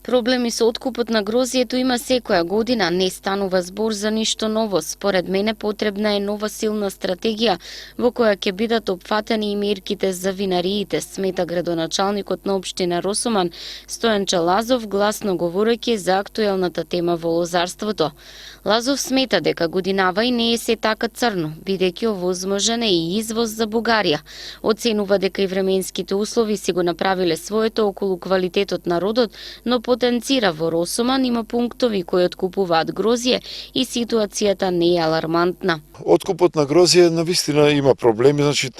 Проблеми со откупот на грозието има секоја година, не станува збор за ништо ново. Според мене потребна е нова силна стратегија во која ќе бидат опфатени и мерките за винариите, смета градоначалникот на општина Росуман Стојанче Лазов, гласно говорејќи за актуелната тема во лозарството. Лазов смета дека годинава и не е се така црно, бидејќи овозможен е и извоз за Бугарија. Оценува дека и временските услови си го направиле своето околу квалитетот на родот, но потенцира во Росуман има пунктови кои откупуваат грозје и ситуацијата не е алармантна. Откупот на грозје навистина има проблеми, значи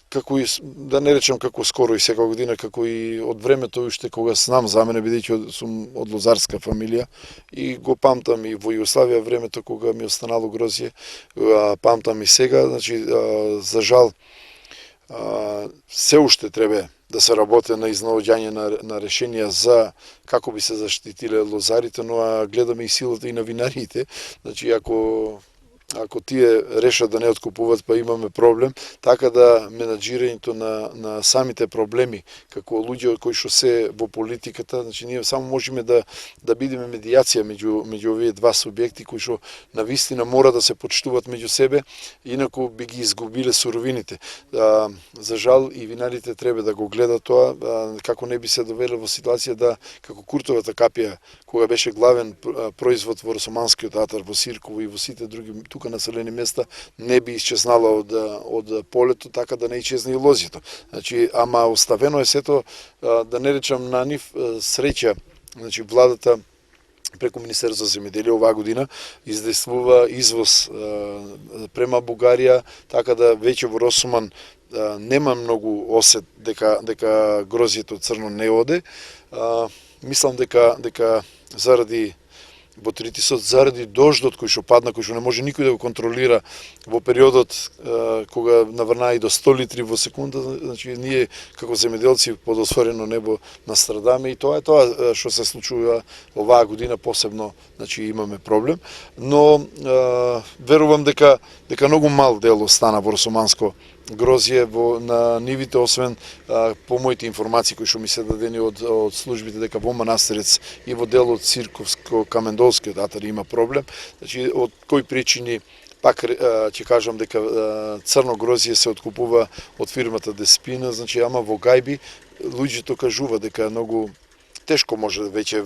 како и да не речем како скоро и секоја година, како и од времето уште кога знам за мене, бидејќи сум од лозарска фамилија и го памтам и во Југославија времето кога ми останало грозје, памтам и сега, значи за жал се уште треба да се работи на изнаоѓање на решенија за како би се заштитиле лозарите, но гледаме и силата и на винариите. Значи ако тие решат да не откупуваат, па имаме проблем, така да менаџирањето на самите проблеми, како луѓе кои што се во политиката, значи ние само можеме да бидеме медијација меѓу овие два субјекти кои што навистина мора да се почитуваат меѓу себе, инаку би ги изгубиле суровините. За жал и винарите треба да го гледат тоа, како не би се довеле во ситуација да, како куртовата капија, кога беше главен производ во Росоманскиот атар, во Сирково и во сите други тука населени места, не би исчезнала од полето, така да не исчезне и лозито. Значи, ама оставено е сето, да не речам на нив, среќа, значи владата преку Министерство за земјоделие оваа година издействува извоз према Бугарија, така да веќе во Росуман нема многу осет дека грозјето црно не оде. Мислам дека заради во Тритисот, заради дождот кој што падна, кој што не може никој да го контролира во периодот кога наврна и до 100 литри во секунда, значи ние како земјоделци под отворено небо настрадаме и тоа е тоа што се случува оваа година посебно, значи имаме проблем, но верувам дека многу мал дел остана во росоманско грозје на нивите, освен по моите информации кои што ми се дадени од службите, дека во Манастирец и во делот Цирковско-Камендолскиот атар има проблем. Значи, од кои причини, пак ќе кажам дека црно грозје се откупува од фирмата Деспина, значи, ама во гајби луѓето кажува дека многу тешко може веќе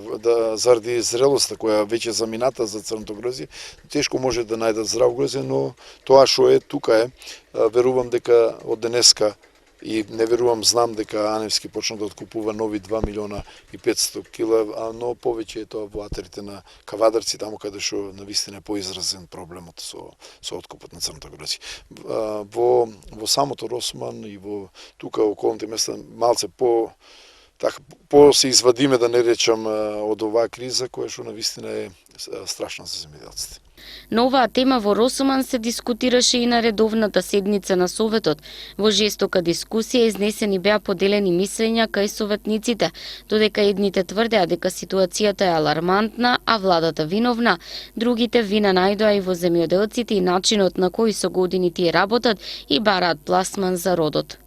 заради зрелоста која веќе замината за црното грозје, тешко може да најдат здраво грозје, но тоа што е тука е, верувам дека од денеска и не верувам, знам дека Аневски почна да откупува нови 2 милиона и 500 кила, но повеќе е тоа во атерите на Кавадарци, таму каде што навистина е поизразен проблемот со откупот на црното грозје. Во самото Росуман и во тука околните места малце по се извадиме, да не речам, од оваа криза која што навистина е страшна за земјоделците. На оваа тема во Росуман се дискутираше и на редовната седница на Советот. Во жестока дискусија изнесени беа поделени мислења кај советниците, додека едните тврдеа дека ситуацијата е алармантна, а владата виновна, другите вина најдоа и во земјоделците и начинот на кој со години тие работат и бараат пласман за родот.